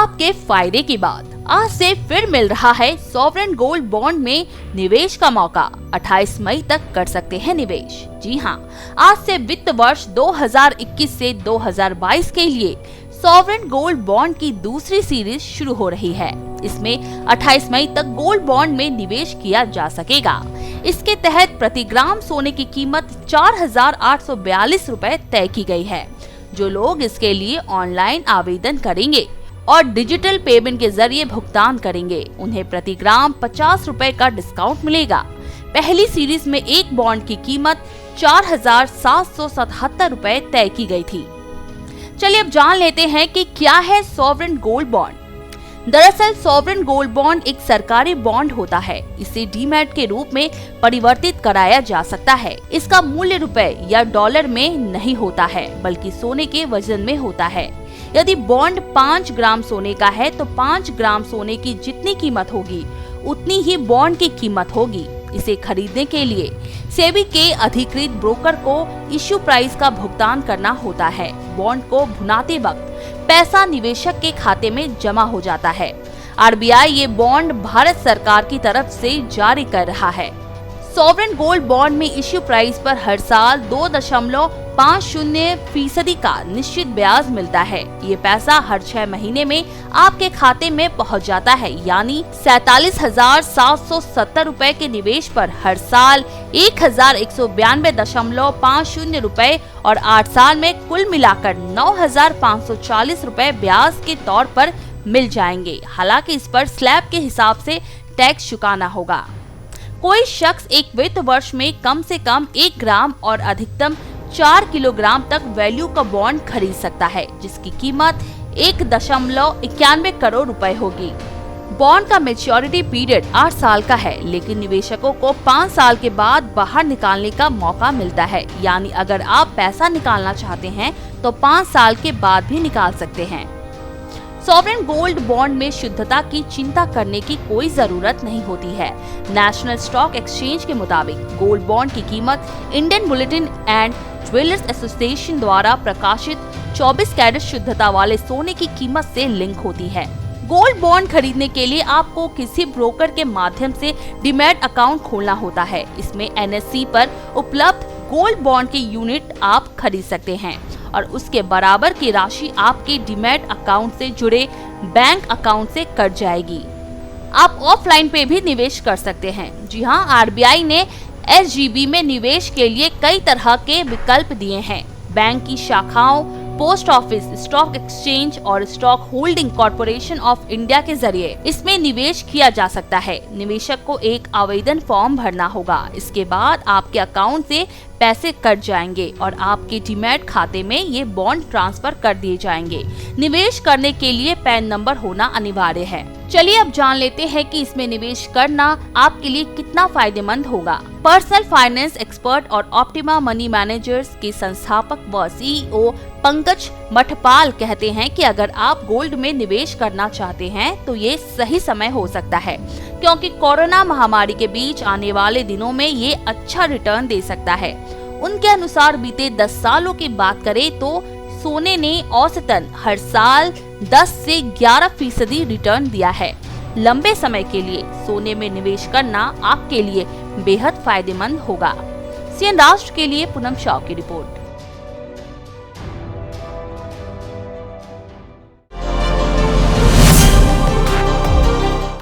आपके फायदे की बात। आज से फिर मिल रहा है सॉवरेन गोल्ड बॉन्ड में निवेश का मौका। 28 मई तक कर सकते हैं निवेश। जी हाँ, आज से वित्त वर्ष 2021 से 2022 के लिए सॉवरेन गोल्ड बॉन्ड की दूसरी सीरीज शुरू हो रही है। इसमें 28 मई तक गोल्ड बॉन्ड में निवेश किया जा सकेगा। इसके तहत प्रति ग्राम सोने की कीमत 4,842 रुपए तय की गई है। जो लोग इसके लिए ऑनलाइन आवेदन करेंगे और डिजिटल पेमेंट के जरिए भुगतान करेंगे, उन्हें प्रति ग्राम 50 रुपए का डिस्काउंट मिलेगा। पहली सीरीज में एक बॉन्ड की कीमत 4,777 रुपए तय की गई थी। चलिए अब जान लेते हैं कि क्या है सॉवरेन गोल्ड बॉन्ड। दरअसल सॉवरेन गोल्ड बॉन्ड एक सरकारी बॉन्ड होता है। इसे डीमैट के रूप में परिवर्तित कराया जा सकता है। इसका मूल्य रुपए या डॉलर में नहीं होता है, बल्कि सोने के वजन में होता है। यदि बॉन्ड 5 ग्राम सोने का है तो 5 ग्राम सोने की जितनी कीमत होगी उतनी ही बॉन्ड की कीमत होगी। इसे खरीदने के लिए सेबी के अधिकृत ब्रोकर को इश्यू प्राइस का भुगतान करना होता है। बॉन्ड को भुनाते वक्त पैसा निवेशक के खाते में जमा हो जाता है। आरबीआई ये बॉन्ड भारत सरकार की तरफ से जारी कर रहा है। सॉवरेन गोल्ड बॉन्ड में इश्यू प्राइस पर हर साल 2.50% का निश्चित ब्याज मिलता है। ये पैसा हर 6 महीने में आपके खाते में पहुंच जाता है, यानी 47,770 रुपए के निवेश पर हर साल 1,192.50 रुपए और 8 साल में कुल मिलाकर 9,540 रुपए ब्याज के तौर पर मिल जाएंगे। हालांकि इस पर स्लैब के हिसाब से टैक्स चुकाना होगा। कोई शख्स एक वित्त वर्ष में कम से कम 1 ग्राम और अधिकतम 4 किलोग्राम तक वैल्यू का बॉन्ड खरीद सकता है, जिसकी कीमत 1.91 करोड़ रुपए होगी। बॉन्ड का मैच्योरिटी पीरियड 8 साल का है, लेकिन निवेशकों को 5 साल के बाद बाहर निकालने का मौका मिलता है। यानी अगर आप पैसा निकालना चाहते हैं तो 5 साल के बाद भी निकाल सकते हैं। सॉवरेन गोल्ड बॉन्ड में शुद्धता की चिंता करने की कोई जरूरत नहीं होती है। नेशनल स्टॉक एक्सचेंज के मुताबिक गोल्ड बॉन्ड की कीमत Indian bulletin and jewellers association द्वारा प्रकाशित 24 कैरेट शुद्धता वाले सोने की कीमत से लिंक होती है। गोल्ड बॉन्ड खरीदने के लिए आपको किसी ब्रोकर के माध्यम से डीमैट अकाउंट खोलना होता है। इसमें एनएसई पर उपलब्ध गोल्ड बॉन्ड के यूनिट आप खरीद सकते हैं और उसके बराबर की राशि आपके डीमैट अकाउंट से जुड़े बैंक अकाउंट से कट जाएगी। आप ऑफलाइन पे भी निवेश कर सकते हैं। जी हाँ, आरबीआई ने एसजीबी में निवेश के लिए कई तरह के विकल्प दिए हैं। बैंक की शाखाओं, पोस्ट ऑफिस, स्टॉक एक्सचेंज और stock holding corporation of India के जरिए इसमें निवेश किया जा सकता है। निवेशक को एक आवेदन फॉर्म भरना होगा। इसके बाद आपके अकाउंट से पैसे कट जाएंगे और आपके डीमैट खाते में ये बॉन्ड ट्रांसफर कर दिए जाएंगे। निवेश करने के लिए पैन नंबर होना अनिवार्य है। चलिए अब जान लेते हैं कि इसमें निवेश करना आपके लिए कितना फायदेमंद होगा। पर्सनल फाइनेंस एक्सपर्ट और ऑप्टिमा मनी मैनेजर्स के संस्थापक व सीईओ पंकज मठपाल कहते हैं कि अगर आप गोल्ड में निवेश करना चाहते हैं तो ये सही समय हो सकता है, क्योंकि कोरोना महामारी के बीच आने वाले दिनों में ये अच्छा रिटर्न दे सकता है। उनके अनुसार बीते 10 सालों की बात करें तो सोने ने औसतन हर साल 10 से 11% रिटर्न दिया है। लंबे समय के लिए सोने में निवेश करना आपके लिए बेहद फायदेमंद होगा। सीएन राष्ट्र के लिए पूनम शाह की रिपोर्ट।